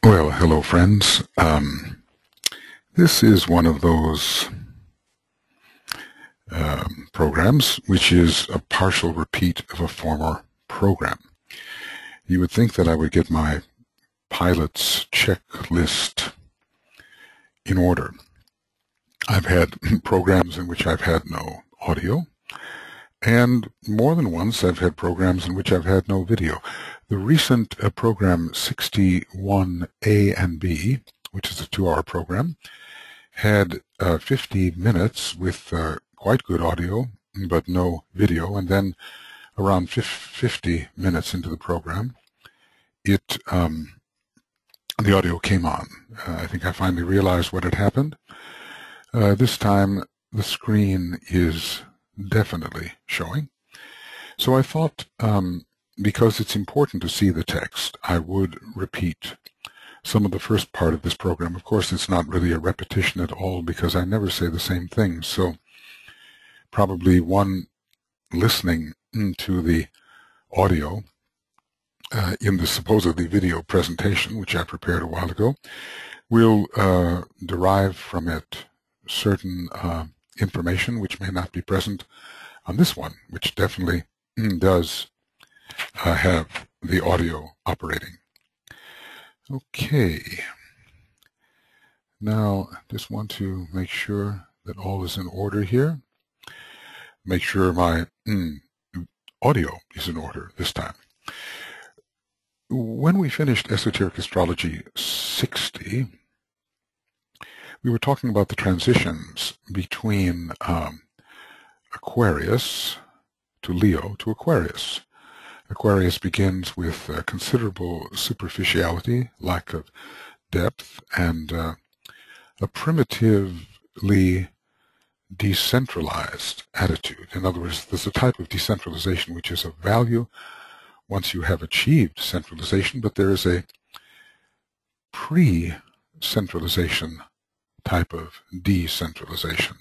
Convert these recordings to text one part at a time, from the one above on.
Well, hello friends. This is one of those programs which is a partial repeat of a former program. You would think that I would get my pilot's checklist in order. I've had programs in which I've had no audio, and more than once I've had programs in which I've had no video. The recent program 61A and B, which is a 2-hour program, had 50 minutes with quite good audio but no video, and then around 50 minutes into the program the audio came on. I think I finally realized what had happened. This time the screen is definitely showing. So I thought, because it's important to see the text, I would repeat some of the first part of this program. Of course, it's not really a repetition at all because I never say the same thing. So probably one listening to the audio in the supposedly video presentation, which I prepared a while ago, will derive from it certain information which may not be present on this one, which definitely does have the audio operating. Okay. Now, just want to make sure that all is in order here. Make sure my audio is in order this time. When we finished Esoteric Astrology 60, we were talking about the transitions between Aquarius to Leo to Aquarius. Aquarius begins with considerable superficiality, lack of depth, and a primitively decentralized attitude. In other words, there's a type of decentralization which is of value once you have achieved centralization, but there is a pre-centralization type of decentralization.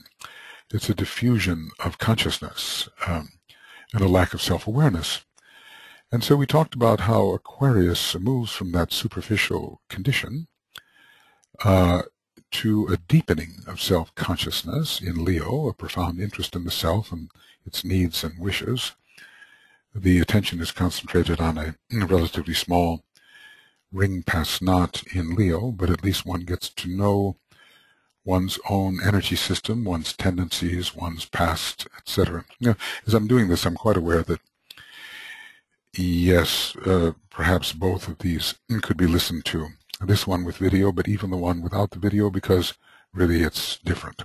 It's a diffusion of consciousness and a lack of self-awareness. And so we talked about how Aquarius moves from that superficial condition to a deepening of self-consciousness in Leo, a profound interest in the self and its needs and wishes. The attention is concentrated on a relatively small ring past knot in Leo, but at least one gets to know one's own energy system, one's tendencies, one's past, etc. As I'm doing this, I'm quite aware that yes, perhaps both of these could be listened to. This one with video, but even the one without the video, because really it's different.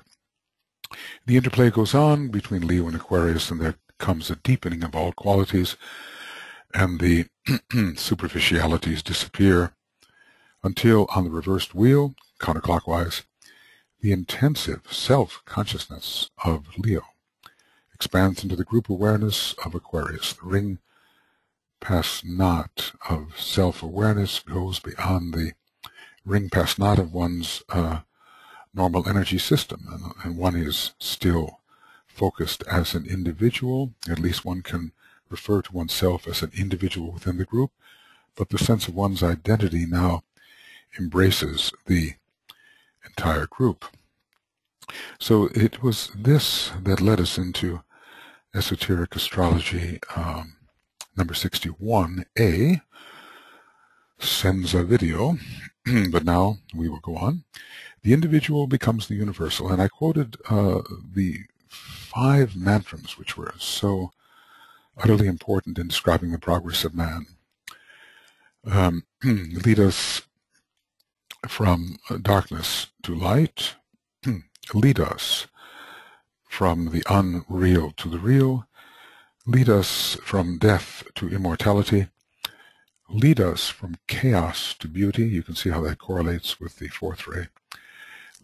The interplay goes on between Leo and Aquarius, and there comes a deepening of all qualities, and the superficialities disappear until, on the reversed wheel, counterclockwise, the intensive self-consciousness of Leo expands into the group awareness of Aquarius. The ring past knot of self-awareness goes beyond the ring past knot of one's normal energy system, and one is still focused as an individual. At least one can refer to oneself as an individual within the group, but the sense of one's identity now embraces the entire group. So it was this that led us into Esoteric Astrology number 61A, Senza video, but now we will go on. The individual becomes the universal, and I quoted the 5 mantrams which were so utterly important in describing the progress of man. Lead us from darkness to light, lead us from the unreal to the real, lead us from death to immortality, lead us from chaos to beauty. You can see how that correlates with the 4th ray.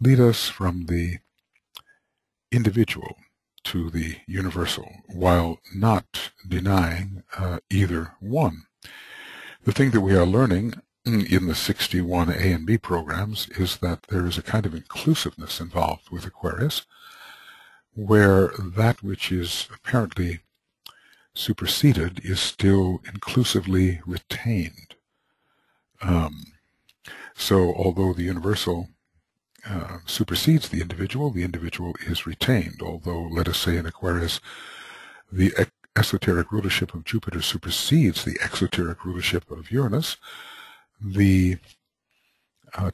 Lead us from the individual to the universal, while not denying either one. The thing that we are learning in the 61A and B programs is that there is a kind of inclusiveness involved with Aquarius, where that which is apparently superseded is still inclusively retained. So although the universal supersedes the individual is retained. Although, let us say in Aquarius, the esoteric rulership of Jupiter supersedes the exoteric rulership of Uranus, the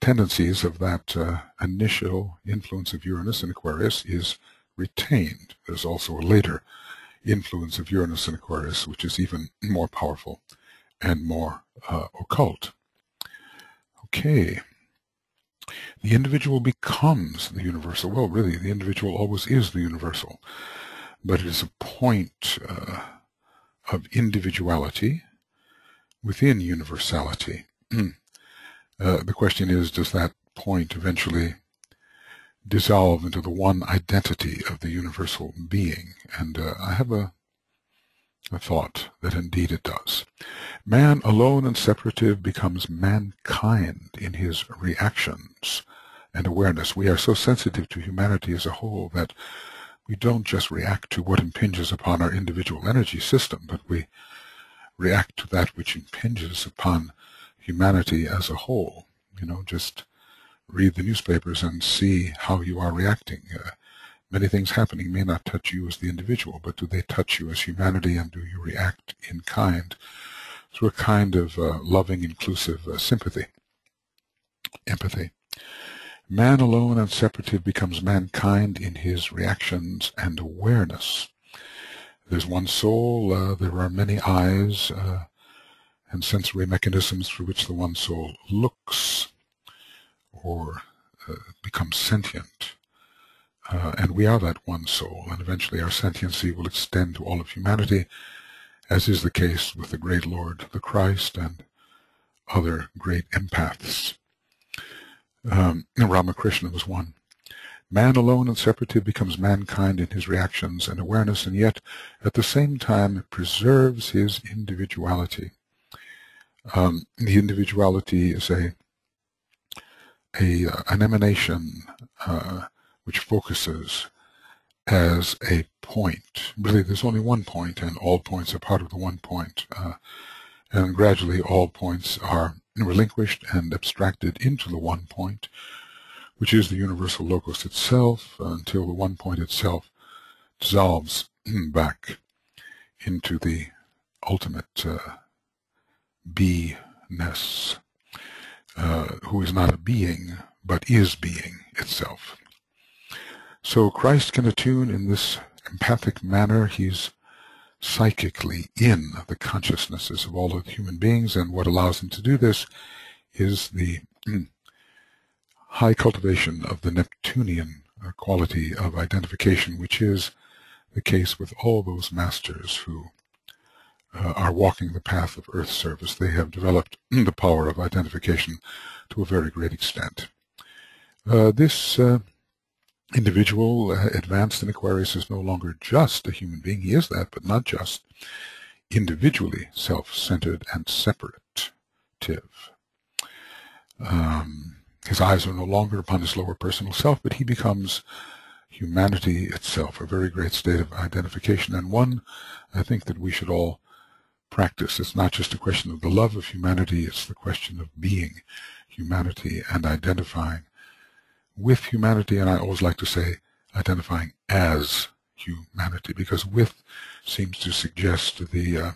tendencies of that initial influence of Uranus in Aquarius is retained. There's also a later influence of Uranus in Aquarius, which is even more powerful and more occult. Okay. The individual becomes the universal. Well, really, the individual always is the universal, but it is a point of individuality within universality. The question is, does that point eventually dissolve into the one identity of the universal being? And I have a thought that indeed it does. Man alone and separative becomes mankind in his reactions and awareness. We are so sensitive to humanity as a whole that we don't just react to what impinges upon our individual energy system, but we react to that which impinges upon humanity as a whole. You know, just read the newspapers and see how you are reacting. Many things happening may not touch you as the individual, but do they touch you as humanity, and do you react in kind through a kind of loving, inclusive sympathy, empathy? Man alone and separative becomes mankind in his reactions and awareness. There's one soul, there are many eyes and sensory mechanisms through which the one soul looks or becomes sentient. And we are that one soul, and eventually our sentiency will extend to all of humanity, as is the case with the great Lord, the Christ, and other great empaths. Ramakrishna was one. Man alone and separative becomes mankind in his reactions and awareness, and yet at the same time preserves his individuality. The individuality is an emanation which focuses as a point. Really, there's only one point, and all points are part of the one point. And gradually all points are relinquished and abstracted into the one point, which is the universal locus itself, until the one point itself dissolves back into the ultimate be-ness, who is not a being, but is being itself. So Christ can attune in this empathic manner. He's psychically in the consciousnesses of all of the human beings, and what allows him to do this is the high cultivation of the Neptunian quality of identification, which is the case with all those masters who are walking the path of Earth service. They have developed the power of identification to a very great extent. This individual advanced in Aquarius is no longer just a human being. He is that, but not just. Individually self-centered and separative. His eyes are no longer upon his lower personal self, but he becomes humanity itself, a very great state of identification, and one I think that we should all practice. It's not just a question of the love of humanity, it's the question of being humanity and identifying with humanity, and I always like to say identifying as humanity, because with seems to suggest the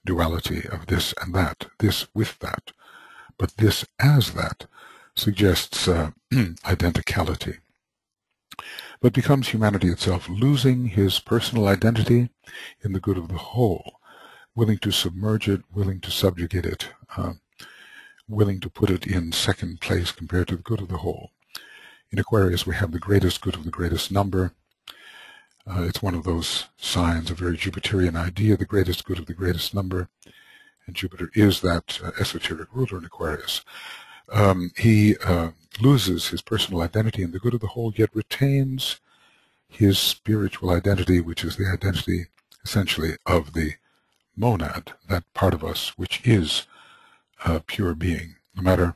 duality of this and that, this with that, but this as that suggests identicality, but becomes humanity itself, losing his personal identity in the good of the whole, willing to submerge it, willing to subjugate it, willing to put it in second place compared to the good of the whole. In Aquarius, we have the greatest good of the greatest number. It's one of those signs, a very Jupiterian idea, the greatest good of the greatest number. And Jupiter is that esoteric ruler in Aquarius. He loses his personal identity in the good of the whole, yet retains his spiritual identity, which is the identity, essentially, of the monad, that part of us which is pure being. No matter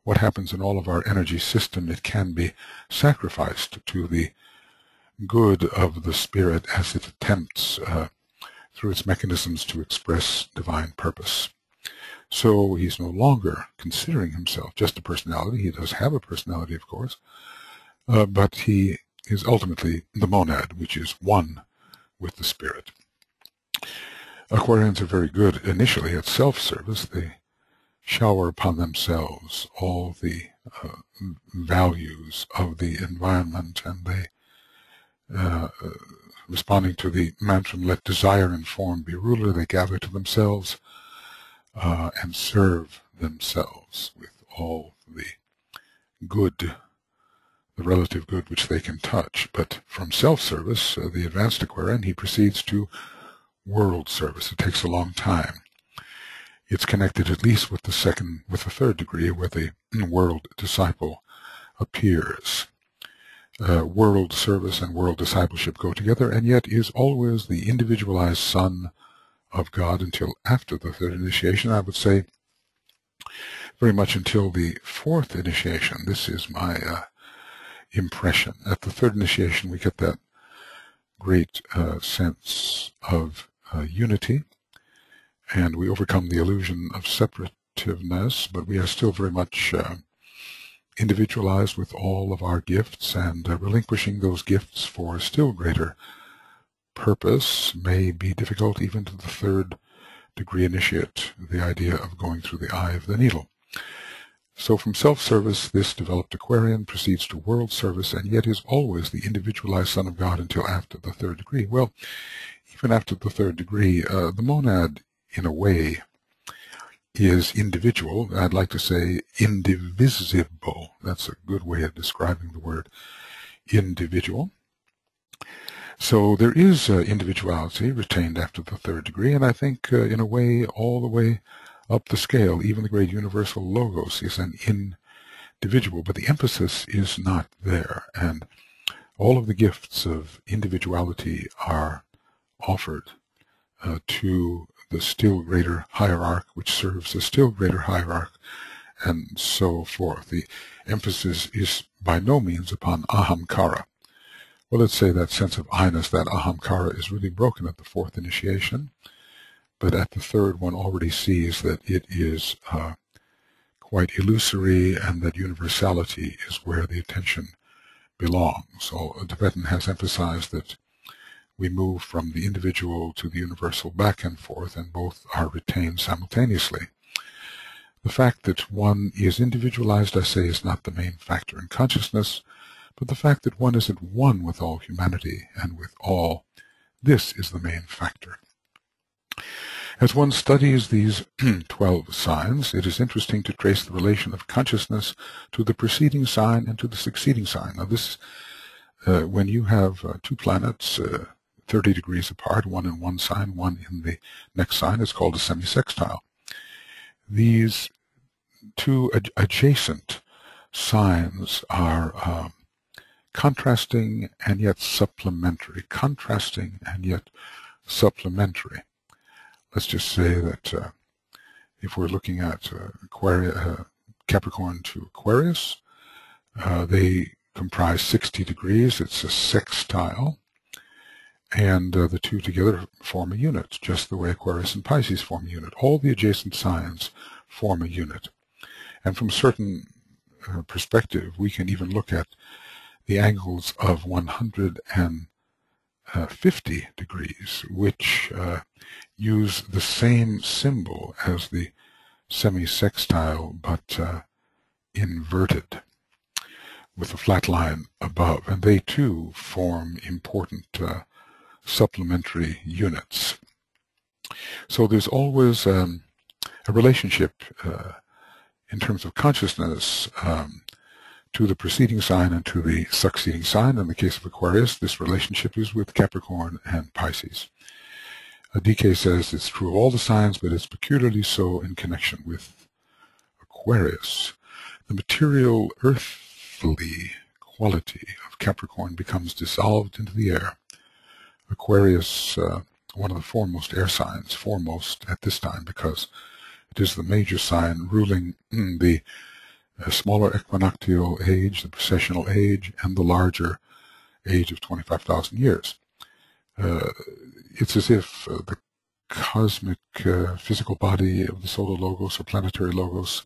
what happens in all of our energy system, it can be sacrificed to the good of the spirit as it attempts through its mechanisms to express divine purpose. So he's no longer considering himself just a personality. He does have a personality, of course, but he is ultimately the monad, which is one with the spirit. Aquarians are very good initially at self-service. They shower upon themselves all the values of the environment, and they, responding to the mantra, let desire and form be ruler, they gather to themselves and serve themselves with all the good, the relative good which they can touch. But from self-service, the advanced Aquarian, he proceeds to world service. It takes a long time. It's connected at least with the third degree, where the world disciple appears. World service and world discipleship go together, and yet is always the individualized son of God until after the third initiation. I would say very much until the fourth initiation. This is my impression. At the third initiation, we get that great sense of unity, and we overcome the illusion of separativeness, but we are still very much individualized with all of our gifts, and relinquishing those gifts for still greater purpose may be difficult even to the third degree initiate, the idea of going through the eye of the needle. So from self-service, this developed Aquarian proceeds to world service, and yet is always the individualized Son of God until after the third degree. Well, even after the third degree, the monad, in a way, is individual. I'd like to say indivisible. That's a good way of describing the word individual. So there is individuality retained after the third degree, and I think in a way, all the way up the scale, even the great universal logos is an individual, but the emphasis is not there, and all of the gifts of individuality are offered to the still greater hierarch, which serves a still greater hierarch, and so forth. The emphasis is by no means upon ahamkara. Well, let's say that sense of I-ness, that ahamkara, is really broken at the fourth initiation, but at the third one already sees that it is quite illusory, and that universality is where the attention belongs. So Tibetan has emphasized that we move from the individual to the universal back and forth, and both are retained simultaneously. The fact that one is individualized, I say, is not the main factor in consciousness, but the fact that one is at one with all humanity and with all, this is the main factor. As one studies these 12 signs, it is interesting to trace the relation of consciousness to the preceding sign and to the succeeding sign. Now this, when you have two planets 30 degrees apart, one in one sign, one in the next sign, is called a semisextile. These two adjacent signs are contrasting and yet supplementary. Contrasting and yet supplementary. Let's just say that if we're looking at Capricorn to Aquarius, they comprise 60 degrees. It's a sextile, and the two together form a unit, just the way Aquarius and Pisces form a unit. All the adjacent signs form a unit. And from a certain perspective, we can even look at the angles of 150 degrees, which use the same symbol as the semisextile, but inverted, with a flat line above. And they too form important supplementary units. So there's always a relationship in terms of consciousness to the preceding sign and to the succeeding sign. In the case of Aquarius, this relationship is with Capricorn and Pisces. DK says it's true of all the signs, but it's peculiarly so in connection with Aquarius. The material, earthly quality of Capricorn becomes dissolved into the air. Aquarius, one of the foremost air signs, foremost at this time because it is the major sign ruling the smaller equinoctial age, the precessional age, and the larger age of 25,000 years. It's as if the cosmic physical body of the solar logos or planetary logos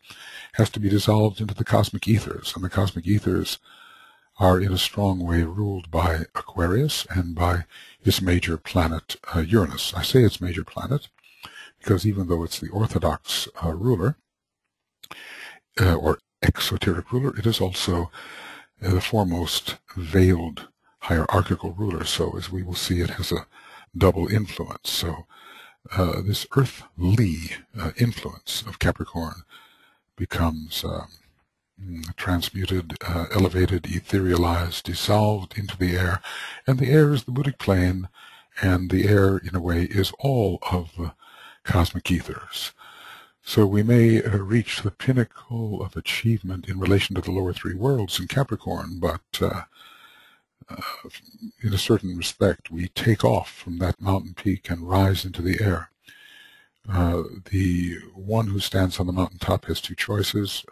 has to be dissolved into the cosmic ethers, and the cosmic ethers are in a strong way ruled by Aquarius and by its major planet Uranus. I say its major planet because even though it's the orthodox ruler or exoteric ruler, it is also the foremost veiled hierarchical ruler. So as we will see, it has a double influence. So this earthly influence of Capricorn becomes transmuted, elevated, etherealized, dissolved into the air, and the air is the Buddhic plane, and the air, in a way, is all of the cosmic ethers. So we may reach the pinnacle of achievement in relation to the lower three worlds in Capricorn, but in a certain respect, we take off from that mountain peak and rise into the air. The one who stands on the mountaintop has two choices.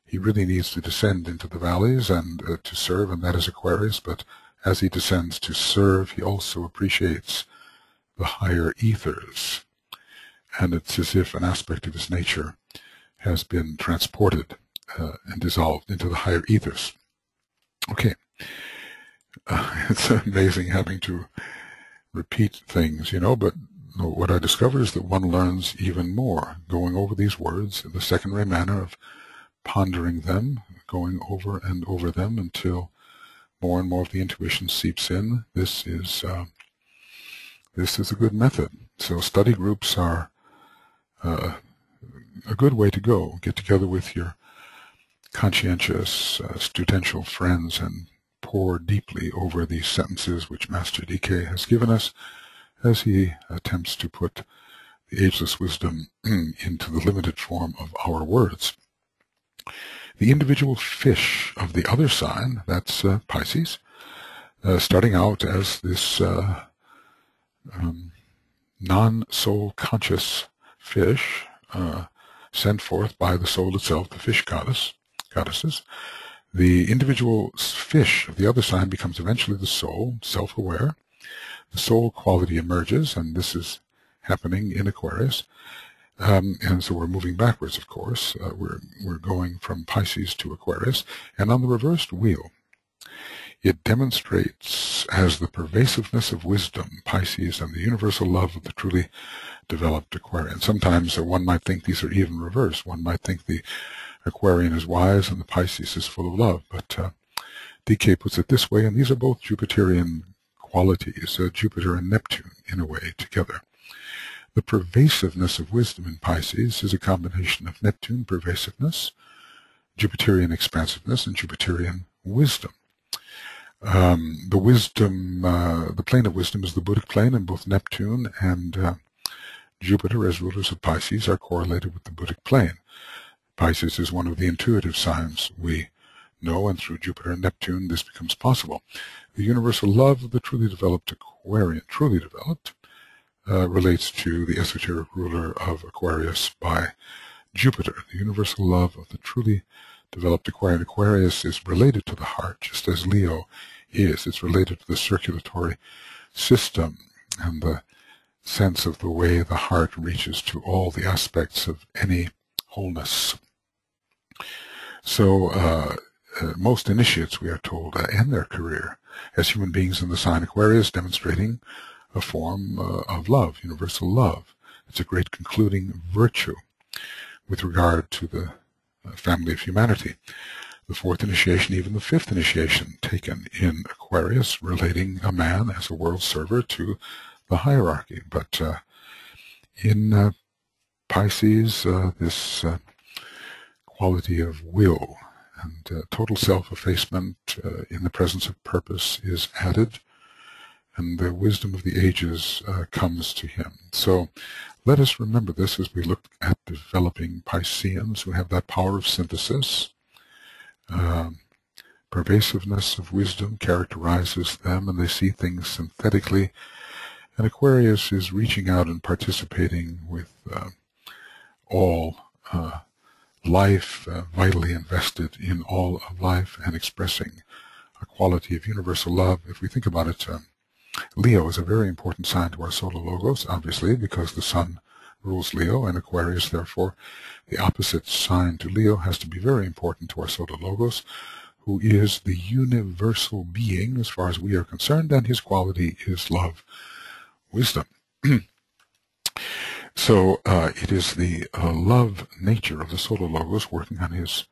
He really needs to descend into the valleys and to serve, and that is Aquarius, but as he descends to serve, he also appreciates the higher ethers, and it's as if an aspect of his nature has been transported and dissolved into the higher ethers. Okay. It's amazing having to repeat things, you know, but what I discover is that one learns even more going over these words in the secondary manner of pondering them, going over and over them until more and more of the intuition seeps in. This is a good method. So study groups are a good way to go. Get together with your conscientious, studential friends and pore deeply over these sentences which Master DK has given us as he attempts to put the ageless wisdom into the limited form of our words. The individual fish of the other sign, that's Pisces, starting out as this non-soul conscious fish sent forth by the soul itself, the fish goddesses. The individual fish of the other sign becomes eventually the soul, self-aware. The soul quality emerges, and this is happening in Aquarius. And so we're moving backwards, of course. We're going from Pisces to Aquarius. And on the reversed wheel, it demonstrates as the pervasiveness of wisdom, Pisces, and the universal love of the truly developed Aquarian. Sometimes one might think these are even reversed. One might think the Aquarian is wise and the Pisces is full of love. But DK puts it this way, and these are both Jupiterian qualities, Jupiter and Neptune, in a way, together. The pervasiveness of wisdom in Pisces is a combination of Neptune pervasiveness, Jupiterian expansiveness, and Jupiterian wisdom. The plane of wisdom is the Buddhic plane, and both Neptune and Jupiter, as rulers of Pisces, are correlated with the Buddhic plane. Pisces is one of the intuitive signs we know, and through Jupiter and Neptune, this becomes possible. The universal love of the truly developed Aquarian, relates to the esoteric ruler of Aquarius by Jupiter. The universal love of the truly developed Aquarian. Aquarius is related to the heart, just as Leo is. It's related to the circulatory system and the sense of the way the heart reaches to all the aspects of any wholeness. So most initiates, we are told, end their career as human beings in the sign Aquarius, demonstrating a form of love, universal love. It's a great concluding virtue with regard to the family of humanity. The fourth initiation, even the fifth initiation taken in Aquarius, relating a man as a world server to the hierarchy. But in Pisces, this quality of will and total self-effacement in the presence of purpose is added, and the wisdom of the ages comes to him. So let us remember this as we look at developing Pisceans who have that power of synthesis. Pervasiveness of wisdom characterizes them, and they see things synthetically. And Aquarius is reaching out and participating with all life, vitally invested in all of life, and expressing a quality of universal love. If we think about it, Leo is a very important sign to our solar logos, obviously, because the Sun rules Leo, and Aquarius, therefore, the opposite sign to Leo, has to be very important to our solar logos, who is the universal being as far as we are concerned, and his quality is love, wisdom. So it is the love nature of the solar logos working on his,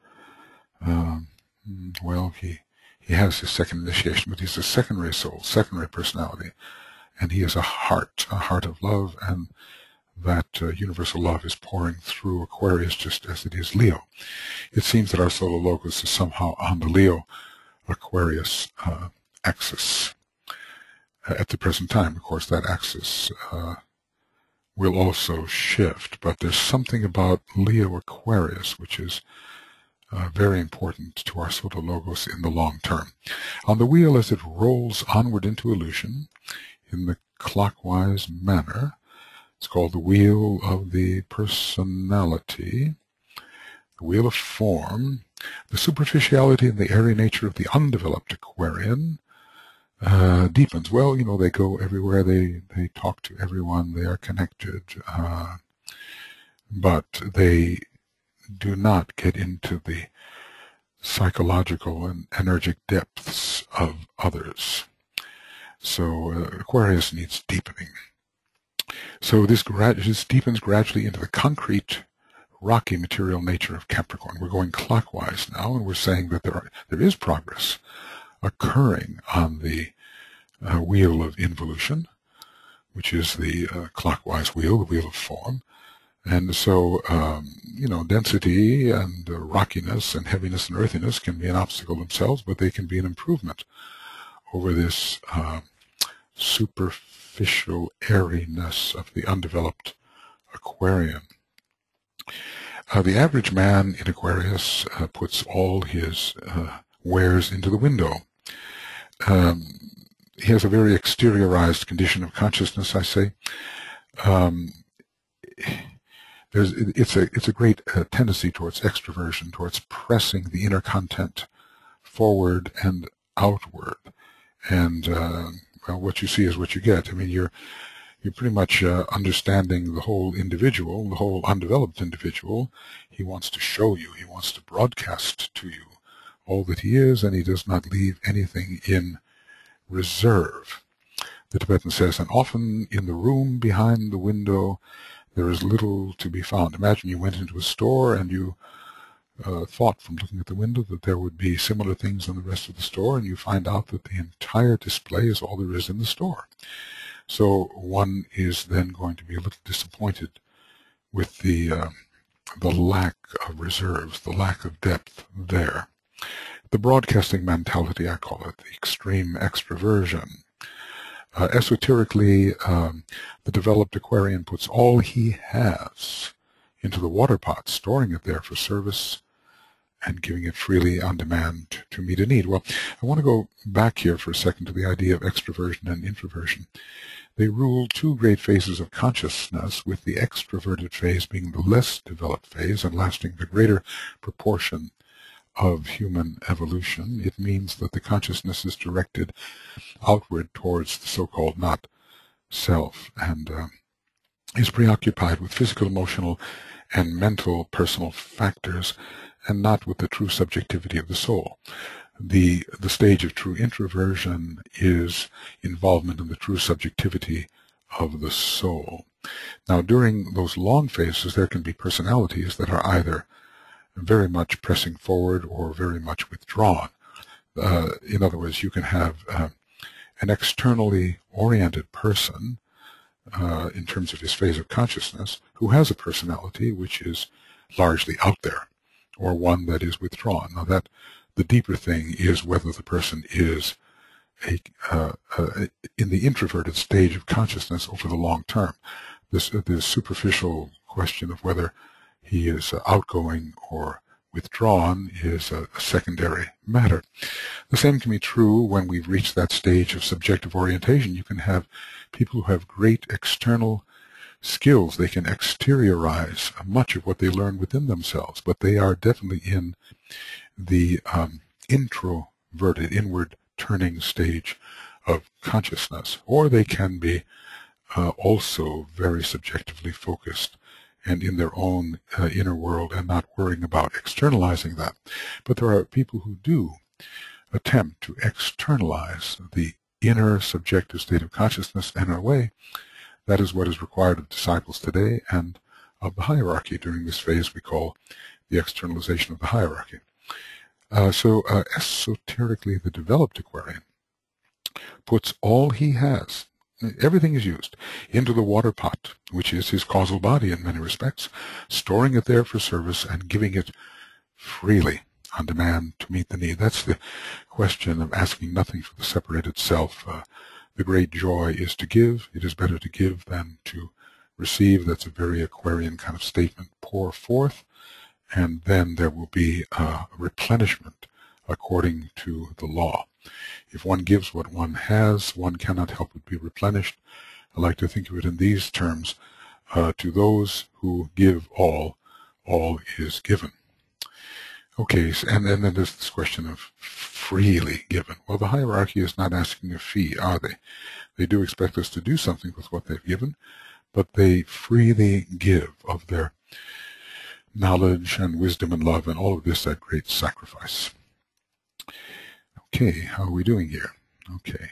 well, he has his second initiation, but he's a secondary soul, secondary personality, and he has a heart of love, and that universal love is pouring through Aquarius just as it is Leo. It seems that our solar logos is somehow on the Leo-Aquarius axis at the present time. Of course, that axis will also shift, but there's something about Leo-Aquarius which is very important to our solar logos in the long term. On the wheel, as it rolls onward into illusion in the clockwise manner, it's called the wheel of the personality, the wheel of form. The superficiality and the airy nature of the undeveloped Aquarian deepens. Well, you know, they go everywhere, they talk to everyone, they are connected, but they do not get into the psychological and energetic depths of others. So Aquarius needs deepening. So this deepens gradually into the concrete, rocky material nature of Capricorn. We're going clockwise now, and we're saying that there is progress occurring on the wheel of involution, which is the clockwise wheel, the wheel of form. And so, you know, density and rockiness and heaviness and earthiness can be an obstacle themselves, but they can be an improvement over this superficial airiness of the undeveloped Aquarian. The average man in Aquarius puts all his wares into the window. He has a very exteriorized condition of consciousness, I say. It's a great tendency towards extroversion, towards pressing the inner content forward and outward. And well, what you see is what you get. I mean, you're pretty much understanding the whole individual, the whole undeveloped individual. He wants to show you, he wants to broadcast to you all that he is, and he does not leave anything in reserve. The Tibetan says, and often in the room behind the window there is little to be found. Imagine you went into a store and you thought from looking at the window that there would be similar things in the rest of the store, and you find out that the entire display is all there is in the store. So one is then going to be a little disappointed with the lack of reserves, the lack of depth there. The broadcasting mentality, I call it, the extreme extroversion. Esoterically, the developed Aquarian puts all he has into the water pot, storing it there for service and giving it freely on demand to meet a need. Well, I want to go back here for a second to the idea of extroversion and introversion. They rule two great phases of consciousness, with the extroverted phase being the less developed phase and lasting the greater proportion of human evolution. It means that the consciousness is directed outward towards the so-called not self, and is preoccupied with physical, emotional, and mental personal factors, and not with the true subjectivity of the soul. The stage of true introversion is involvement in the true subjectivity of the soul. Now, during those long phases, there can be personalities that are either very much pressing forward or very much withdrawn. In other words, you can have an externally oriented person in terms of his phase of consciousness who has a personality which is largely out there, or one that is withdrawn. Now, that the deeper thing is whether the person is in the introverted stage of consciousness over the long term. This superficial question of whether he is outgoing or withdrawn is a secondary matter. The same can be true when we've reached that stage of subjective orientation. You can have people who have great external skills. They can exteriorize much of what they learn within themselves, but they are definitely in the introverted, inward turning stage of consciousness, or they can be also very subjectively focused and in their own inner world and not worrying about externalizing that. But there are people who do attempt to externalize the inner subjective state of consciousness, and in a way, that is what is required of disciples today and of the hierarchy during this phase we call the externalization of the hierarchy. Esoterically, the developed Aquarian puts all he has, everything is used, into the water pot, which is his causal body in many respects, storing it there for service and giving it freely on demand to meet the need. That's the question of asking nothing for the separated self. The great joy is to give. It is better to give than to receive. That's a very Aquarian kind of statement. Pour forth, and then there will be a replenishment according to the law. If one gives what one has, one cannot help but be replenished. I like to think of it in these terms. To those who give all is given. Okay, and then there's this question of freely given. Well, the hierarchy is not asking a fee, are they? They do expect us to do something with what they've given, but they freely give of their knowledge and wisdom and love and all of this at great sacrifice. Okay, how are we doing here? Okay.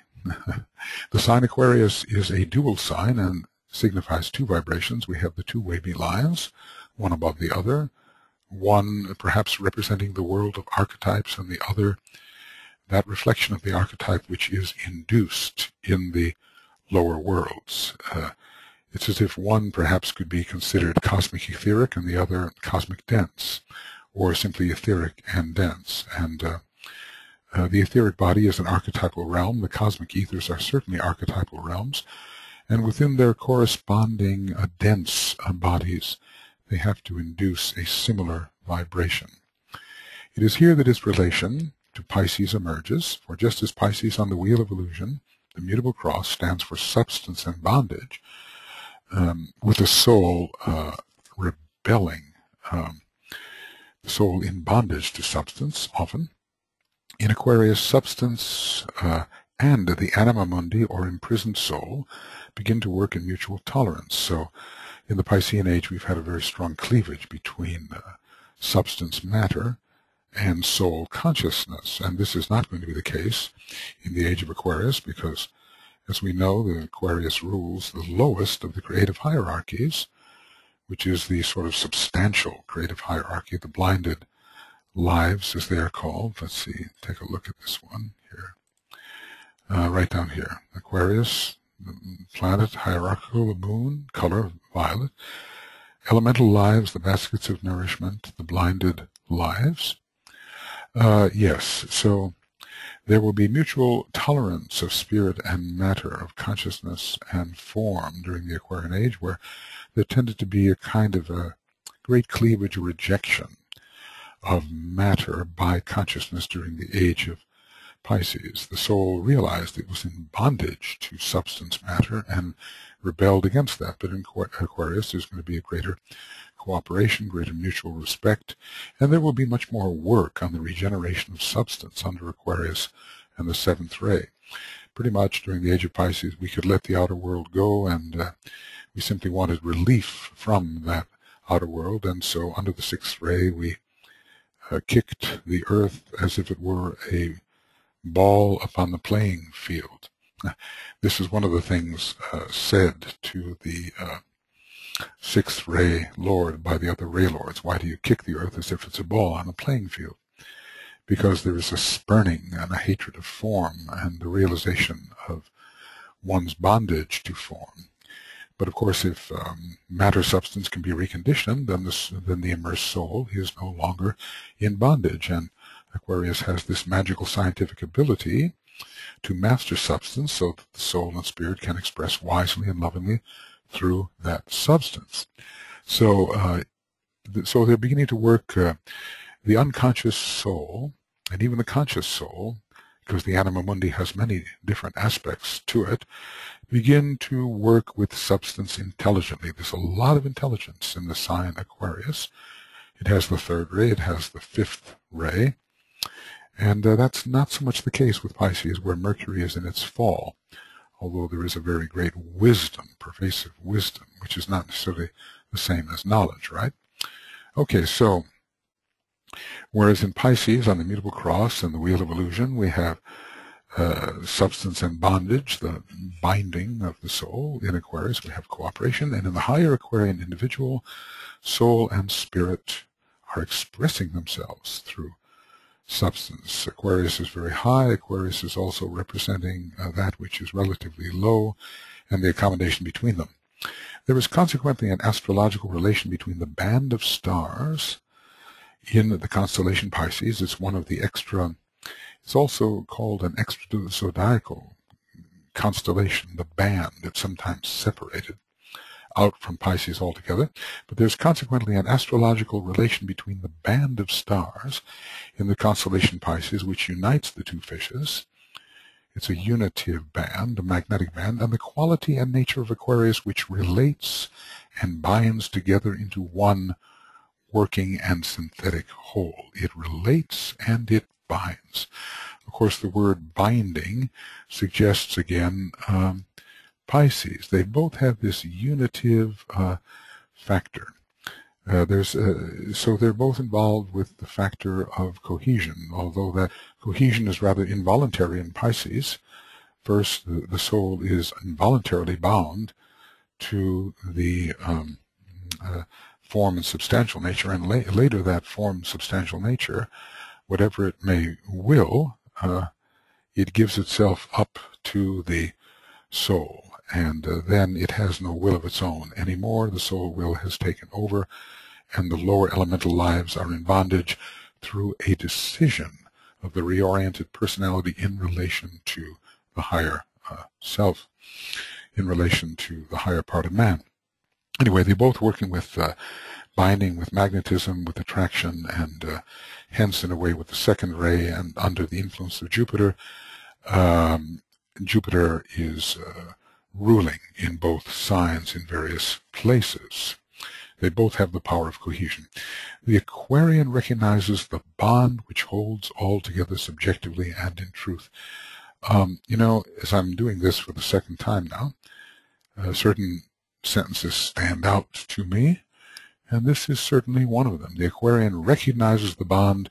The sign Aquarius is a dual sign and signifies two vibrations. We have the two wavy lines, one above the other, one perhaps representing the world of archetypes, and the other that reflection of the archetype which is induced in the lower worlds. It's as if one perhaps could be considered cosmic etheric and the other cosmic dense, or simply etheric and dense. And the etheric body is an archetypal realm. The cosmic ethers are certainly archetypal realms. And within their corresponding dense bodies, they have to induce a similar vibration. It is here that its relation to Pisces emerges, for just as Pisces on the wheel of illusion, the mutable cross, stands for substance and bondage, with the soul rebelling, the soul in bondage to substance often. In Aquarius, substance and the anima mundi, or imprisoned soul, begin to work in mutual tolerance. So in the Piscean age, we've had a very strong cleavage between substance matter and soul consciousness. And this is not going to be the case in the age of Aquarius because, as we know, the Aquarius rules the lowest of the creative hierarchies, which is the sort of substantial creative hierarchy, the blinded lives, as they are called. Let's see, take a look at this one here. Right down here. Aquarius, the planet, hierarchical, the moon, color, violet. Elemental lives, the baskets of nourishment, the blinded lives. Yes, so there will be mutual tolerance of spirit and matter, of consciousness and form during the Aquarian age, where there tended to be a kind of a great cleavage or rejection of matter by consciousness during the age of Pisces. The soul realized it was in bondage to substance matter and rebelled against that. But in Aquarius, there's going to be a greater cooperation, greater mutual respect, and there will be much more work on the regeneration of substance under Aquarius and the seventh ray. Pretty much during the age of Pisces, we could let the outer world go, and we simply wanted relief from that outer world, and so under the sixth ray, we kicked the earth as if it were a ball upon the playing field. This is one of the things said to the sixth ray lord by the other ray lords. Why do you kick the earth as if it's a ball on a playing field? Because there is a spurning and a hatred of form and the realization of one's bondage to form. But of course, if matter substance can be reconditioned, then the immersed soul is no longer in bondage. And Aquarius has this magical scientific ability to master substance so that the soul and spirit can express wisely and lovingly through that substance. So, so they're beginning to work the unconscious soul and even the conscious soul, because the anima mundi has many different aspects to it, begin to work with substance intelligently. There's a lot of intelligence in the sign Aquarius. It has the third ray, it has the fifth ray, And that's not so much the case with Pisces, where Mercury is in its fall, although there is a very great wisdom, pervasive wisdom, which is not necessarily the same as knowledge, right? Okay, so whereas in Pisces, on the mutable cross and the wheel of illusion, we have substance and bondage, the binding of the soul. In Aquarius, we have cooperation. And in the higher Aquarian individual, soul and spirit are expressing themselves through substance. Aquarius is very high. Aquarius is also representing that which is relatively low and the accommodation between them. There is consequently an astrological relation between the band of stars in the constellation Pisces. It's one of the extra, it's also called an extra-zodiacal constellation, the band. It's sometimes separated out from Pisces altogether, but there's consequently an astrological relation between the band of stars in the constellation Pisces, which unites the two fishes. It's a unitive band, a magnetic band, and the quality and nature of Aquarius, which relates and binds together into one working and synthetic whole. It relates and it binds. Of course, the word binding suggests, again, Pisces. They both have this unitive factor. So they're both involved with the factor of cohesion, although that cohesion is rather involuntary in Pisces. First, the soul is involuntarily bound to the form and substantial nature, and later that form and substantial nature, whatever it may will, it gives itself up to the soul. And then it has no will of its own anymore. The soul will has taken over, and the lower elemental lives are in bondage through a decision of the reoriented personality in relation to the higher self, in relation to the higher part of man. Anyway, they're both working with binding, with magnetism, with attraction, and hence, in a way, with the second ray, and under the influence of Jupiter. Jupiter is ruling in both signs in various places. They both have the power of cohesion. The Aquarian recognizes the bond which holds all together subjectively and in truth. You know, as I'm doing this for the second time now, certain sentences stand out to me, and this is certainly one of them. The Aquarian recognizes the bond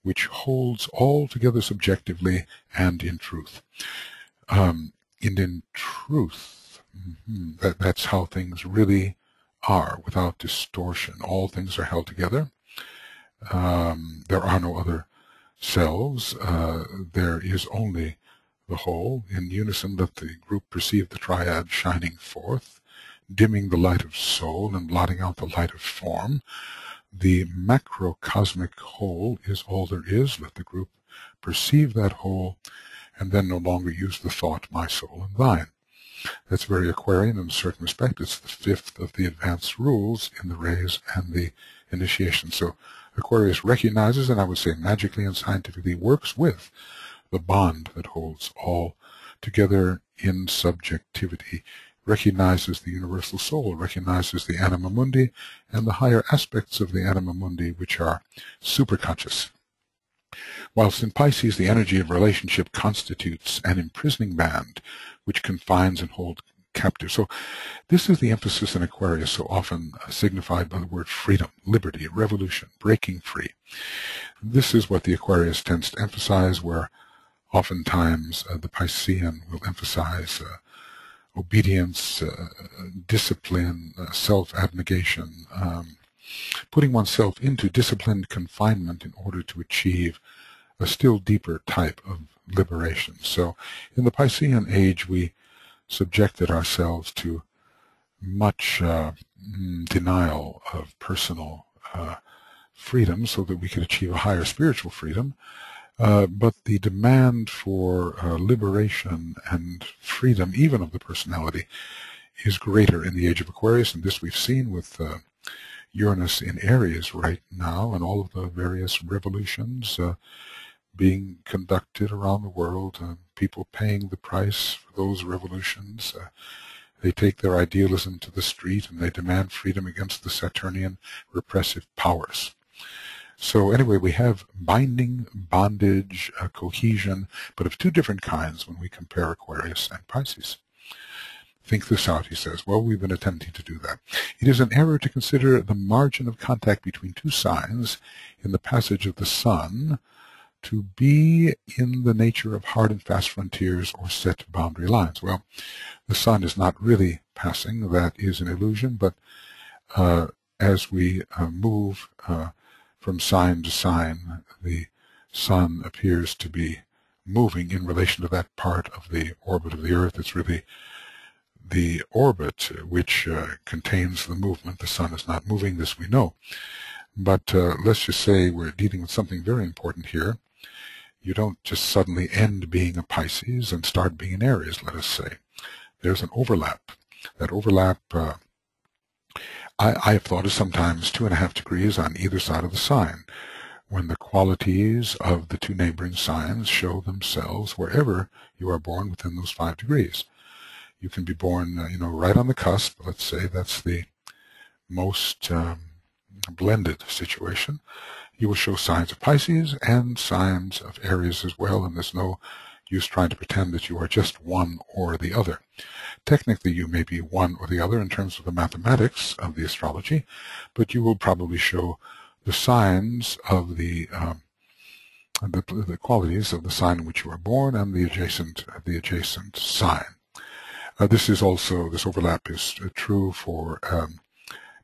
which holds all together subjectively and in truth. And in truth, that's how things really are, without distortion. All things are held together. There are no other selves. There is only the whole. In unison, let the group perceive the triad shining forth, dimming the light of soul and blotting out the light of form. The macrocosmic whole is all there is. Let the group perceive that whole, and then no longer use the thought, my soul and thine. That's very Aquarian in a certain respect. It's the fifth of the advanced rules in the rays and the initiation. So Aquarius recognizes, and I would say magically and scientifically works with, the bond that holds all together in subjectivity, recognizes the universal soul, recognizes the anima mundi and the higher aspects of the anima mundi, which are superconscious. Whilst in Pisces, the energy of relationship constitutes an imprisoning band which confines and holds captive. So this is the emphasis in Aquarius, so often signified by the word freedom, liberty, revolution, breaking free. This is what the Aquarius tends to emphasize, where oftentimes the Piscean will emphasize obedience, discipline, self-abnegation, putting oneself into disciplined confinement in order to achieve a still deeper type of liberation. So in the Piscean age, we subjected ourselves to much denial of personal freedom so that we could achieve a higher spiritual freedom. But the demand for liberation and freedom, even of the personality, is greater in the age of Aquarius, and this we've seen with Uranus in Aries right now, and all of the various revolutions being conducted around the world, people paying the price for those revolutions. They take their idealism to the street and they demand freedom against the Saturnian repressive powers. So anyway, we have binding, bondage, cohesion, but of two different kinds when we compare Aquarius and Pisces. Think this out, he says. Well, we've been attempting to do that. It is an error to consider the margin of contact between two signs in the passage of the sun to be in the nature of hard and fast frontiers or set boundary lines. Well, the sun is not really passing. That is an illusion, but as we move from sign to sign, the sun appears to be moving in relation to that part of the orbit of the Earth. It's really the orbit which contains the movement. The sun is not moving, this we know. But let's just say we're dealing with something very important here. You don't just suddenly end being a Pisces and start being an Aries, let us say. There's an overlap. That overlap, I have thought, is sometimes 2.5 degrees on either side of the sign, when the qualities of the two neighboring signs show themselves wherever you are born within those 5 degrees. You can be born, right on the cusp. Let's say that's the most blended situation. You will show signs of Pisces and signs of Aries as well, and there's no use trying to pretend that you are just one or the other. Technically, you may be one or the other in terms of the mathematics of the astrology, but you will probably show the signs of the qualities of the sign in which you are born and the adjacent sign. This overlap is true for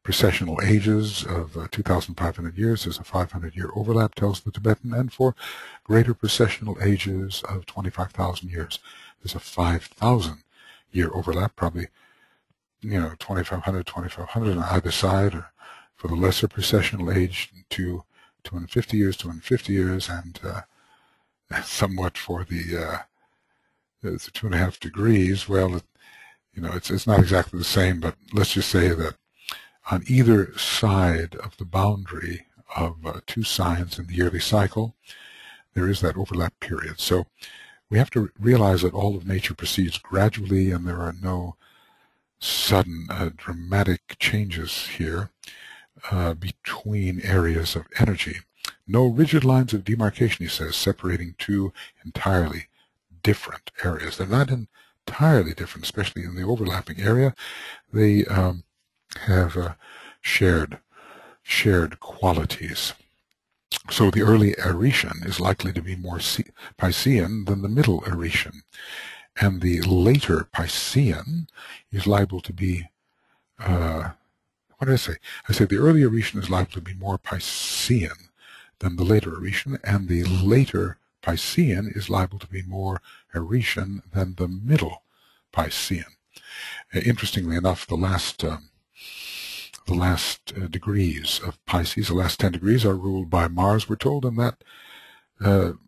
precessional ages of 2,500 years. There's a 500-year overlap, tells the Tibetan, and for greater precessional ages of 25,000 years, there's a 5,000-year overlap, probably 2,500 on either side, or for the lesser precessional age, 250 years, and somewhat for the 2.5 degrees. Well, it's not exactly the same, but let's just say that on either side of the boundary of two signs in the yearly cycle, there is that overlap period. So we have to realize that all of nature proceeds gradually, and there are no sudden dramatic changes here between areas of energy. No rigid lines of demarcation, he says, separating two entirely different areas. They're not entirely different, especially in the overlapping area. They have shared qualities. So the early Aretian is likely to be more Piscean than the middle Aretian, and the later Piscean is liable to be what did I say? I said the early Aretian is liable to be more Piscean than the later Aretian, and the later Piscean is liable to be more Aretian than the middle Piscean. Interestingly enough, the last degrees of Pisces, the last 10 degrees, are ruled by Mars, we're told, and that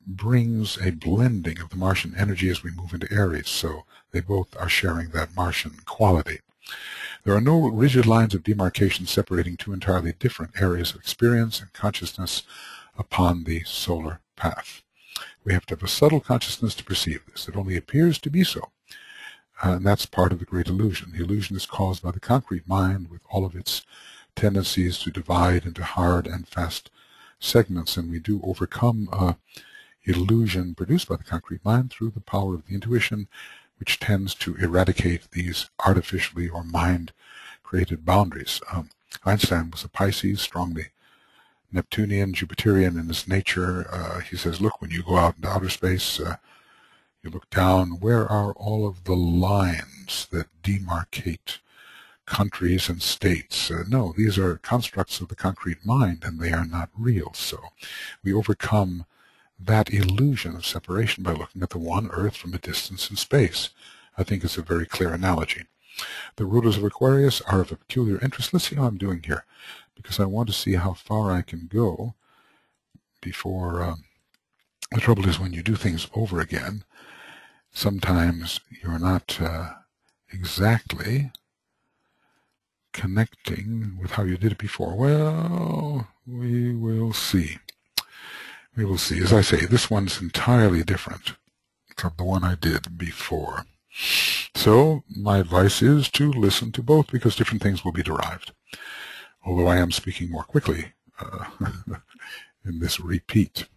brings a blending of the Martian energy as we move into Aries, so they both are sharing that Martian quality. There are no rigid lines of demarcation separating two entirely different areas of experience and consciousness upon the solar path. We have to have a subtle consciousness to perceive this. It only appears to be so. And that's part of the great illusion. The illusion is caused by the concrete mind with all of its tendencies to divide into hard and fast segments, and we do overcome illusion produced by the concrete mind through the power of the intuition, which tends to eradicate these artificially or mind-created boundaries. Einstein was a Pisces, strongly Neptunian, Jupiterian in his nature. He says, look, when you go out into outer space, you look down, where are all of the lines that demarcate countries and states? No, these are constructs of the concrete mind, and they are not real. So we overcome that illusion of separation by looking at the one Earth from a distance in space. I think it's a very clear analogy. The rulers of Aquarius are of a peculiar interest. Let's see how I'm doing here, because I want to see how far I can go before... the trouble is when you do things over again, sometimes you're not exactly connecting with how you did it before. Well, we will see. We will see. As I say, this one's entirely different from the one I did before. So my advice is to listen to both, because different things will be derived. Although I am speaking more quickly in this repeat.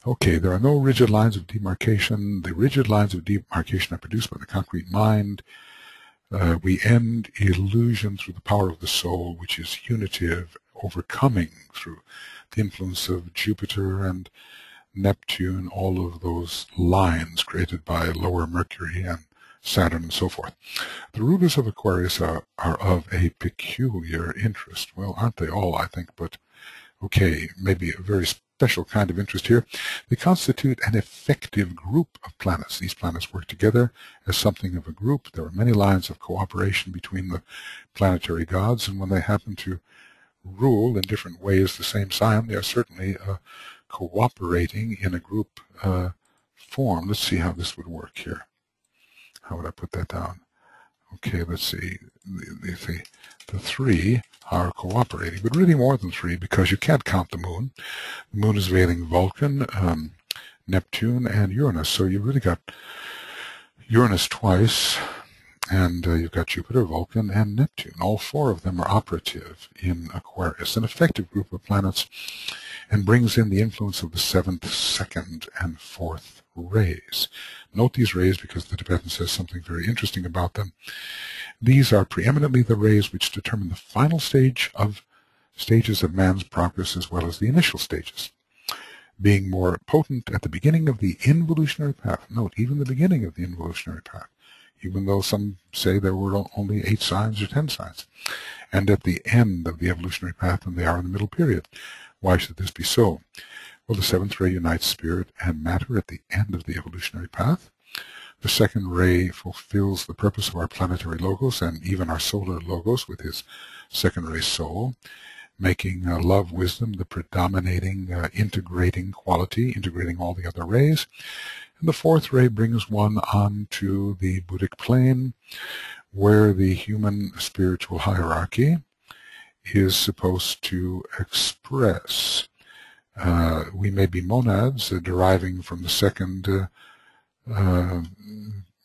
Okay, there are no rigid lines of demarcation. The rigid lines of demarcation are produced by the concrete mind. We end illusion through the power of the soul, which is unitive, overcoming through the influence of Jupiter and Neptune, all of those lines created by lower Mercury and Saturn and so forth. The rulers of Aquarius are of a peculiar interest. Well, aren't they all, I think, but okay, maybe a very special kind of interest here. They constitute an effective group of planets. These planets work together as something of a group. There are many lines of cooperation between the planetary gods, and when they happen to rule in different ways the same sign, they are certainly cooperating in a group form. Let's see how this would work here. How would I put that down? Okay, let's see. The three are cooperating, but really more than three, because you can't count the moon. The moon is veiling Vulcan, Neptune, and Uranus. So you've really got Uranus twice, and you've got Jupiter, Vulcan, and Neptune. All four of them are operative in Aquarius, an effective group of planets, and brings in the influence of the 7th, 2nd, and 4th rays. Note these rays because the Tibetan says something very interesting about them. These are preeminently the rays which determine the final stages of man's progress as well as the initial stages. Being more potent at the beginning of the involutionary path. Note, even the beginning of the involutionary path, even though some say there were only 8 signs or 10 signs, and at the end of the evolutionary path, and they are in the middle period. Why should this be so? Well, the 7th ray unites spirit and matter at the end of the evolutionary path. The 2nd ray fulfills the purpose of our planetary logos and even our solar logos with his 2nd ray soul, making love, wisdom the predominating, integrating quality, integrating all the other rays. And the 4th ray brings one onto the Buddhic plane, where the human spiritual hierarchy is supposed to express. We may be monads deriving from the 2nd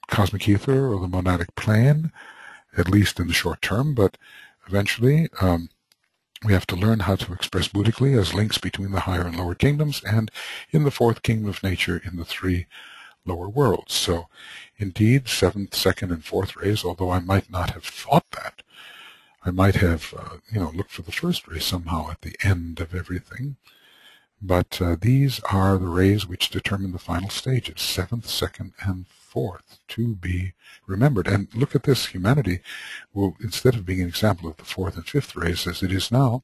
cosmic ether or the monadic plane, at least in the short term, but eventually we have to learn how to express Buddhically as links between the higher and lower kingdoms, and in the 4th kingdom of nature in the 3 lower worlds. So indeed, 7th, 2nd, and 4th rays, although I might not have thought that, I might have looked for the 1st ray somehow at the end of everything. But these are the rays which determine the final stages, 7th, 2nd, and 4th, to be remembered. And look at this, humanity will, instead of being an example of the 4th and 5th rays as it is now,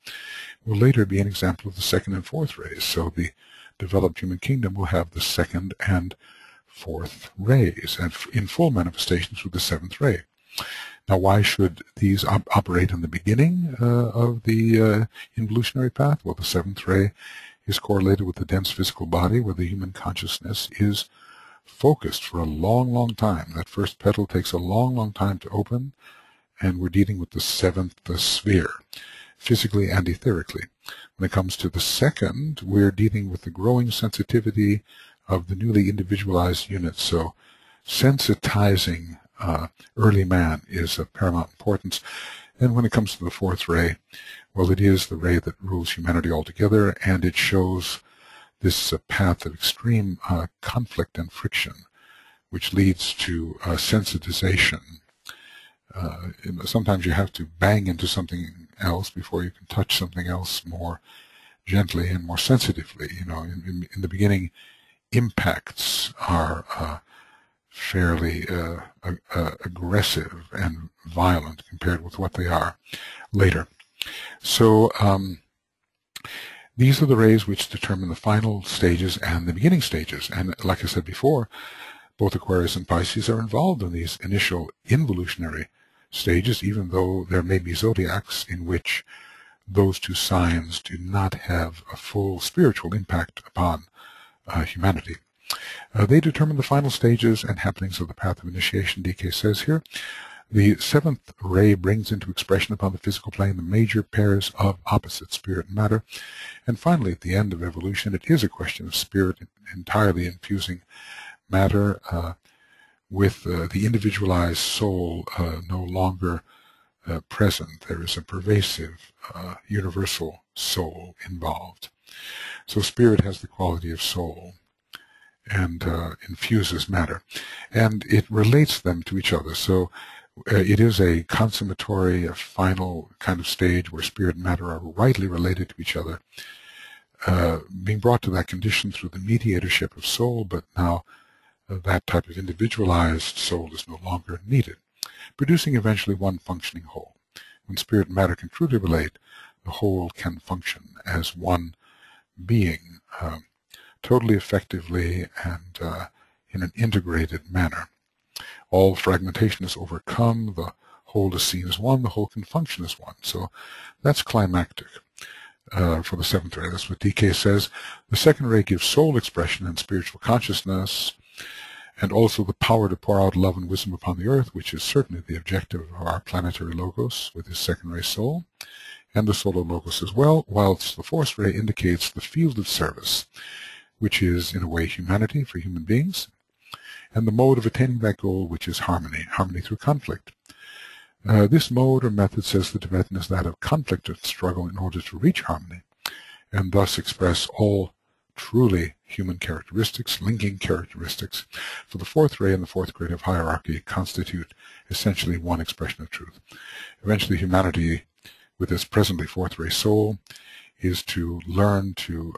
will later be an example of the 2nd and 4th rays. So the developed human kingdom will have the 2nd and 4th rays, and in full manifestation through the 7th ray. Now, why should these operate in the beginning of the involutionary path? Well, the 7th ray is correlated with the dense physical body where the human consciousness is focused for a long, long time. That first petal takes a long, long time to open, and we're dealing with the 7th sphere, physically and etherically. When it comes to the 2nd, we're dealing with the growing sensitivity of the newly individualized unit. So sensitizing early man is of paramount importance. And when it comes to the 4th ray, well, it is the ray that rules humanity altogether, and it shows this path of extreme conflict and friction, which leads to sensitization. Sometimes you have to bang into something else before you can touch something else more gently and more sensitively. In the beginning, impacts are fairly aggressive and violent compared with what they are later. So these are the rays which determine the final stages and the beginning stages. And like I said before, both Aquarius and Pisces are involved in these initial involutionary stages, even though there may be zodiacs in which those 2 signs do not have a full spiritual impact upon humanity. They determine the final stages and happenings of the path of initiation, DK says here. The 7th ray brings into expression upon the physical plane the major pairs of opposites, spirit and matter. And finally, at the end of evolution, it is a question of spirit entirely infusing matter with the individualized soul no longer present. There is a pervasive, universal soul involved. So spirit has the quality of soul and infuses matter, and it relates them to each other. So it is a consummatory, a final kind of stage where spirit and matter are rightly related to each other, being brought to that condition through the mediatorship of soul, but now that type of individualized soul is no longer needed, producing eventually one functioning whole. When spirit and matter can truly relate, the whole can function as one being, totally effectively and in an integrated manner. All fragmentation is overcome, the whole is seen as one, the whole can function as one. So that's climactic for the seventh ray. That's what DK says. The second ray gives soul expression and spiritual consciousness, and also the power to pour out love and wisdom upon the earth, which is certainly the objective of our planetary logos with his second ray soul, and the solar logos as well, whilst the fourth ray indicates the field of service, which is, in a way, humanity for human beings, and the mode of attaining that goal, which is harmony, harmony through conflict. This mode or method, says the Tibetan, is that of conflict and struggle in order to reach harmony, and thus express all truly human characteristics, linking characteristics. For the fourth ray and the fourth grade of hierarchy constitute essentially one expression of truth. Eventually, humanity, with its presently fourth ray soul, is to learn to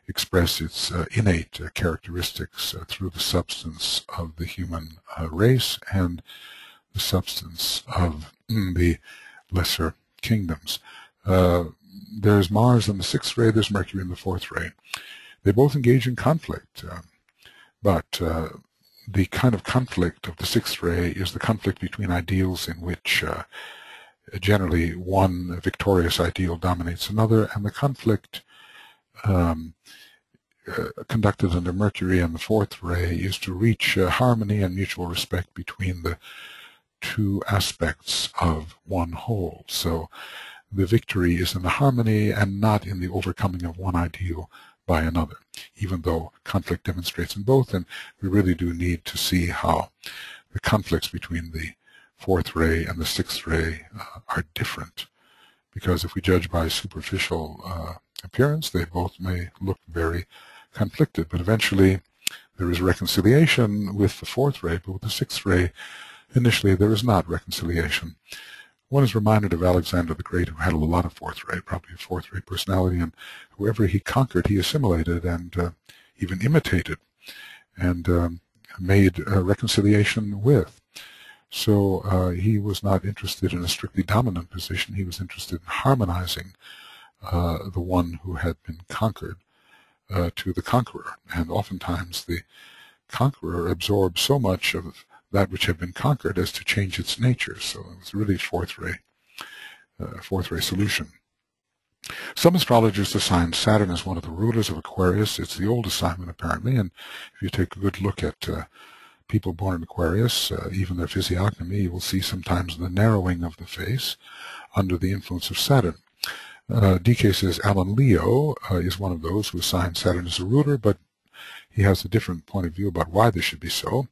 express its innate characteristics through the substance of the human race and the substance of the lesser kingdoms. There's Mars in the sixth ray, there's Mercury in the fourth ray. They both engage in conflict, but the kind of conflict of the sixth ray is the conflict between ideals in which generally one victorious ideal dominates another, and the conflict conducted under Mercury and the fourth ray is to reach harmony and mutual respect between the two aspects of one whole. So the victory is in the harmony and not in the overcoming of one ideal by another, even though conflict demonstrates in both, and we really do need to see how the conflicts between the fourth ray and the sixth ray are different, because if we judge by superficial appearance, they both may look very conflicted, but eventually there is reconciliation with the fourth ray, but with the sixth ray, initially there is not reconciliation. One is reminded of Alexander the Great, who had a lot of fourth ray, probably a fourth ray personality, and whoever he conquered, he assimilated and even imitated and made reconciliation with. So he was not interested in a strictly dominant position. He was interested in harmonizing the one who had been conquered to the conqueror. And oftentimes the conqueror absorbed so much of that which had been conquered as to change its nature. So it was really fourth ray solution. Some astrologers assign Saturn as one of the rulers of Aquarius. It's the old assignment, apparently, and if you take a good look at people born in Aquarius, even their physiognomy, you will see sometimes the narrowing of the face under the influence of Saturn. DK says Alan Leo is one of those who assign Saturn as a ruler, but he has a different point of view about why this should be so.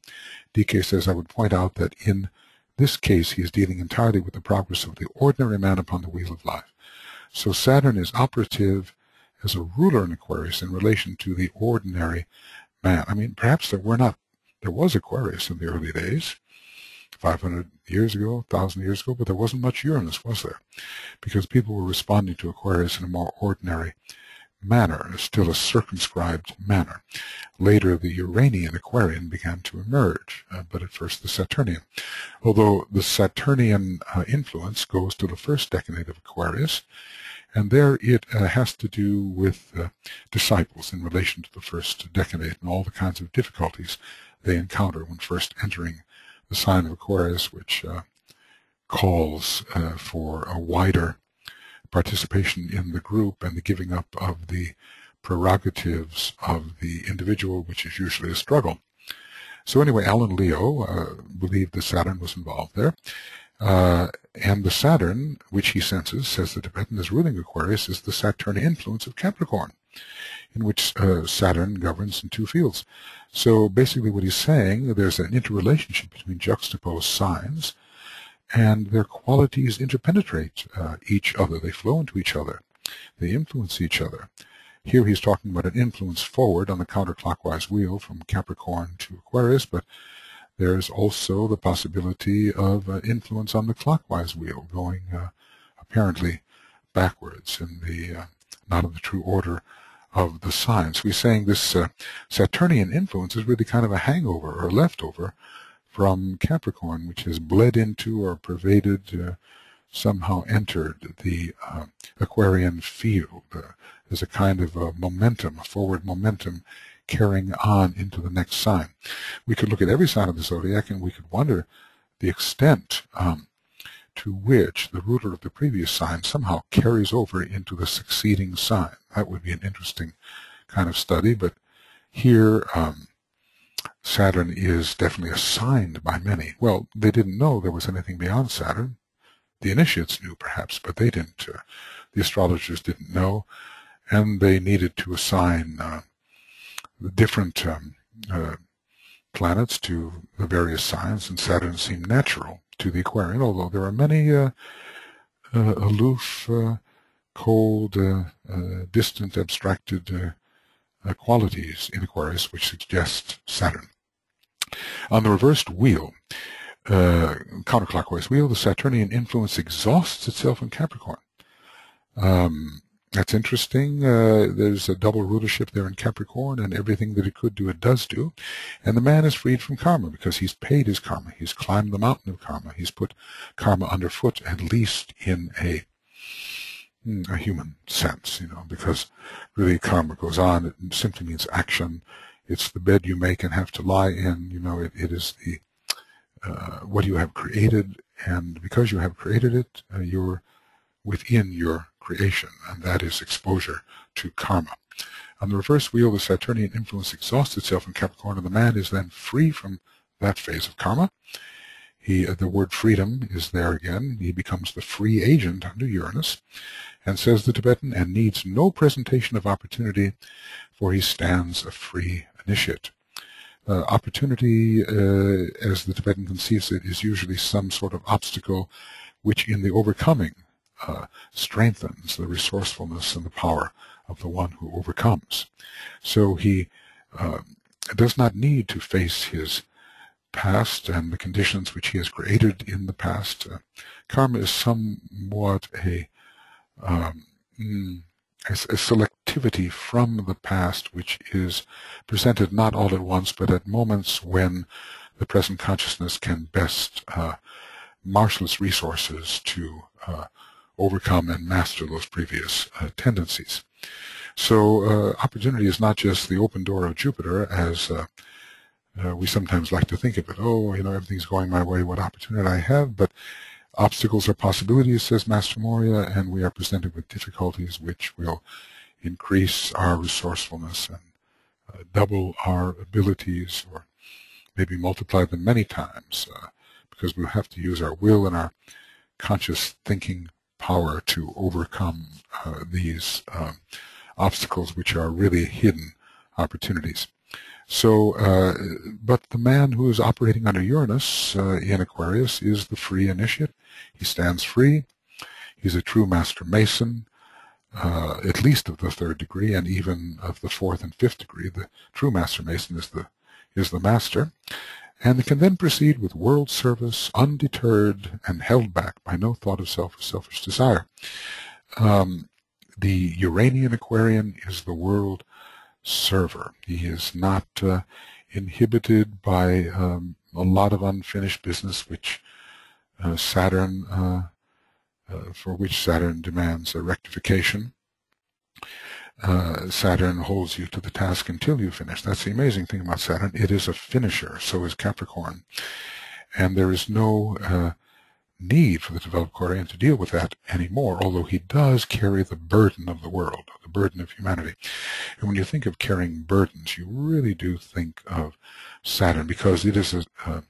DK says, I would point out that in this case he is dealing entirely with the progress of the ordinary man upon the wheel of life. So Saturn is operative as a ruler in Aquarius in relation to the ordinary man. I mean, perhaps there was Aquarius in the early days, 500 years ago, 1,000 years ago, but there wasn't much Uranus, was there? Because people were responding to Aquarius in a more ordinary manner, still a circumscribed manner. Later, the Uranian Aquarian began to emerge, but at first the Saturnian. Although the Saturnian influence goes to the first decade of Aquarius, and there it has to do with disciples in relation to the first decade and all the kinds of difficulties they encounter when first entering the sign of Aquarius, which calls for a wider participation in the group and the giving up of the prerogatives of the individual, which is usually a struggle. So anyway, Alan Leo believed that Saturn was involved there. And the Saturn, which he senses, says the Tibetan, is ruling Aquarius, is the Saturnian influence of Capricorn, in which Saturn governs in two fields. So basically what he's saying, there's an interrelationship between juxtaposed signs, and their qualities interpenetrate each other. They flow into each other. They influence each other. Here he's talking about an influence forward on the counterclockwise wheel from Capricorn to Aquarius, but there's also the possibility of influence on the clockwise wheel, going apparently backwards in the not in the true order of the signs. We're saying this Saturnian influence is really kind of a hangover or leftover from Capricorn, which has bled into or pervaded, somehow entered the Aquarian field. There's a kind of a momentum, a forward momentum carrying on into the next sign. We could look at every sign of the zodiac and we could wonder the extent to which the ruler of the previous sign somehow carries over into the succeeding sign. That would be an interesting kind of study, but here Saturn is definitely assigned by many. Well, they didn't know there was anything beyond Saturn. The initiates knew perhaps, but they didn't. The astrologers didn't know, and they needed to assign the different planets to the various signs, and Saturn seemed natural to the Aquarian, although there are many aloof, cold, distant, abstracted qualities in Aquarius which suggest Saturn. On the reversed wheel, counterclockwise wheel, the Saturnian influence exhausts itself in Capricorn. That's interesting. There's a double rulership there in Capricorn, and everything that it could do, it does do. And the man is freed from karma because he's paid his karma. He's climbed the mountain of karma. He's put karma underfoot, at least in a human sense, because really karma goes on. It simply means action. It's the bed you make and have to lie in. It is the what you have created, and because you have created it, you're within your creation, and that is exposure to karma. On the reverse wheel, the Saturnian influence exhausts itself in Capricorn, and the man is then free from that phase of karma. The word freedom is there again. He becomes the free agent under Uranus, and says the Tibetan, and needs no presentation of opportunity, for he stands a free initiate. Opportunity, as the Tibetan conceives it, is usually some sort of obstacle which in the overcoming strengthens the resourcefulness and the power of the one who overcomes. So he does not need to face his past and the conditions which he has created in the past. Karma is somewhat a selectivity from the past, which is presented not all at once, but at moments when the present consciousness can best marshal its resources to overcome and master those previous tendencies. So opportunity is not just the open door of Jupiter, as we sometimes like to think of it. Oh, everything's going my way, what opportunity I have, but obstacles are possibilities, says Master Morya, and we are presented with difficulties which will increase our resourcefulness and double our abilities, or maybe multiply them many times, because we'll have to use our will and our conscious thinking power to overcome these obstacles, which are really hidden opportunities. So, but the man who is operating under Uranus in Aquarius is the free initiate. He stands free. He's a true master mason, at least of the third degree, and even of the fourth and fifth degree. The true master mason is the master, and can then proceed with world service, undeterred and held back by no thought of self or selfish desire. The Uranian Aquarian is the world server. He is not inhibited by a lot of unfinished business, which Saturn, for which Saturn demands a rectification. Saturn holds you to the task until you finish. That's the amazing thing about Saturn. It is a finisher. So is Capricorn, and there is no need for the developed Aquarian to deal with that anymore, although he does carry the burden of the world, the burden of humanity. And when you think of carrying burdens, you really do think of Saturn, because it is a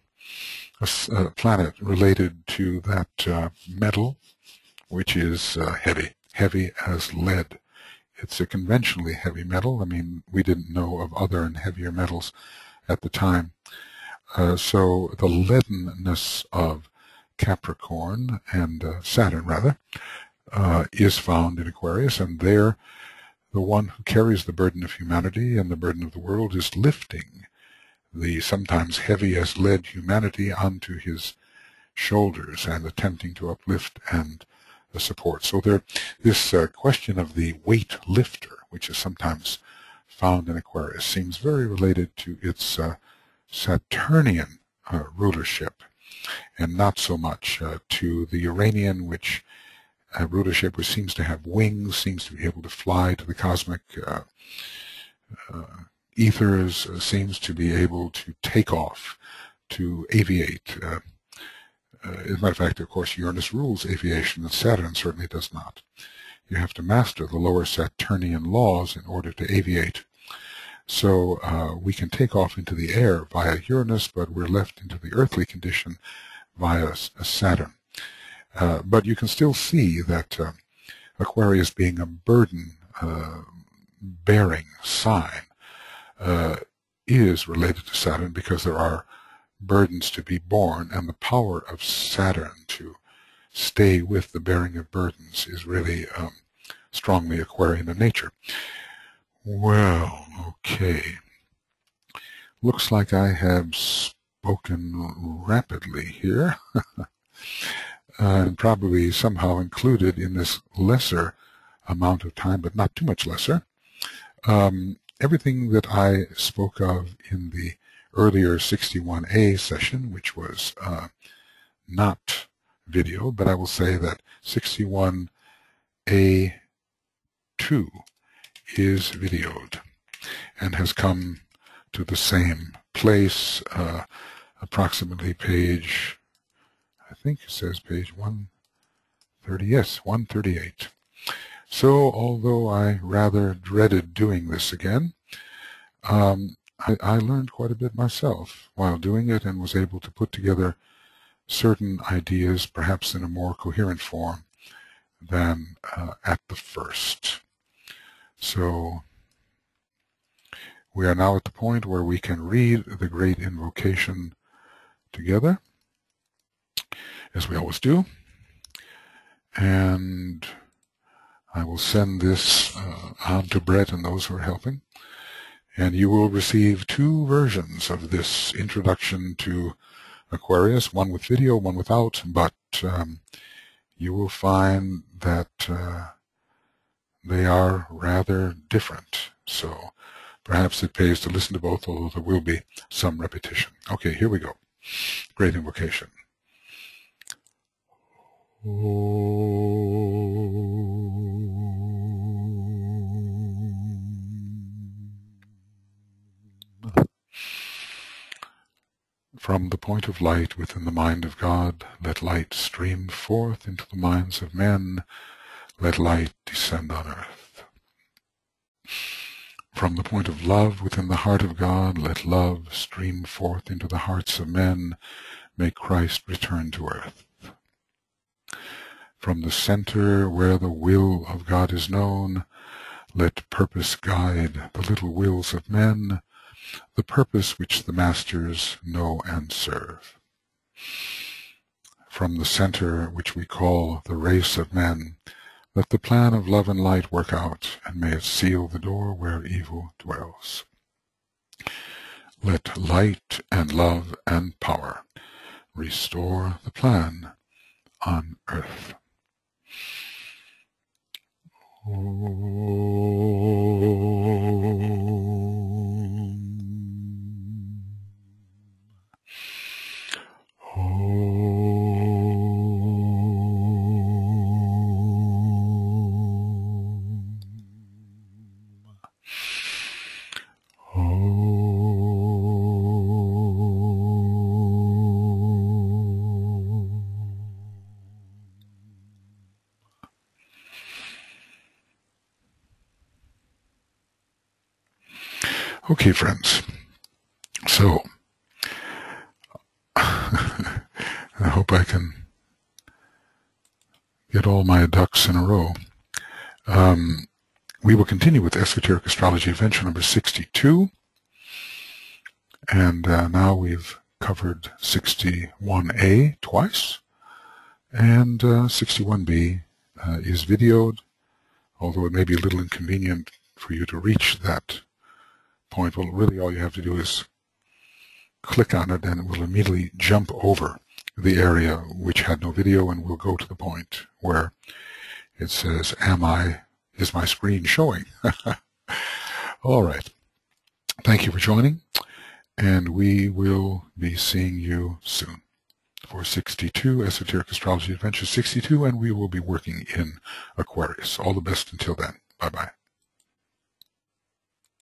planet related to that metal, which is heavy as lead. It's a conventionally heavy metal. I mean, we didn't know of other and heavier metals at the time. So the leadenness of Capricorn and Saturn, rather, is found in Aquarius, and there The one who carries the burden of humanity and the burden of the world is lifting the sometimes heavy as lead humanity onto his shoulders and attempting to uplift and support. So this question of the weight lifter, which is sometimes found in Aquarius, seems very related to its Saturnian rulership, and not so much to the Uranian, which rulership, which seems to have wings, seems to be able to fly to the cosmic ethers, seems to be able to take off, to aviate. As a matter of fact, of course, Uranus rules aviation, and Saturn certainly does not. You have to master the lower Saturnian laws in order to aviate. So we can take off into the air via Uranus, but we're left into the earthly condition via Saturn. But you can still see that Aquarius, being a burden-bearing sign, is related to Saturn, because there are burdens to be borne, and the power of Saturn to stay with the bearing of burdens is really strongly Aquarian in nature. Well, okay. Looks like I have spoken rapidly here, and probably somehow included in this lesser amount of time, but not too much lesser, everything that I spoke of in the earlier 61A session, which was not video, but I will say that 61A2 is videoed and has come to the same place, approximately page, I think it says page 130, yes, 138. So although I rather dreaded doing this again, I learned quite a bit myself while doing it, and was able to put together certain ideas perhaps in a more coherent form than at the first. So we are now at the point where we can read the great invocation together, as we always do. And I will send this on to Brett and those who are helping. And you will receive two versions of this introduction to Aquarius, one with video, one without, but you will find that they are rather different. So perhaps it pays to listen to both, although there will be some repetition. Okay, here we go. Great invocation. From the point of light within the mind of God, let light stream forth into the minds of men. Let light descend on earth. From the point of love within the heart of God, let love stream forth into the hearts of men. May Christ return to earth. From the center where the will of God is known, let purpose guide the little wills of men, the purpose which the masters know and serve. From the center which we call the race of men, let the plan of love and light work out, and may it seal the door where evil dwells. Let light and love and power restore the plan on earth. Okay, friends, so I hope I can get all my ducks in a row. We will continue with Esoteric Astrology Adventure number 62, and now we've covered 61A twice, and 61B is videoed, although it may be a little inconvenient for you to reach that point? Well, really all you have to do is click on it, and it will immediately jump over the area which had no video, and we'll go to the point where it says, is my screen showing? All right. Thank you for joining, and we will be seeing you soon for 62, Esoteric Astrology Adventure 62, and we will be working in Aquarius. All the best until then. Bye-bye.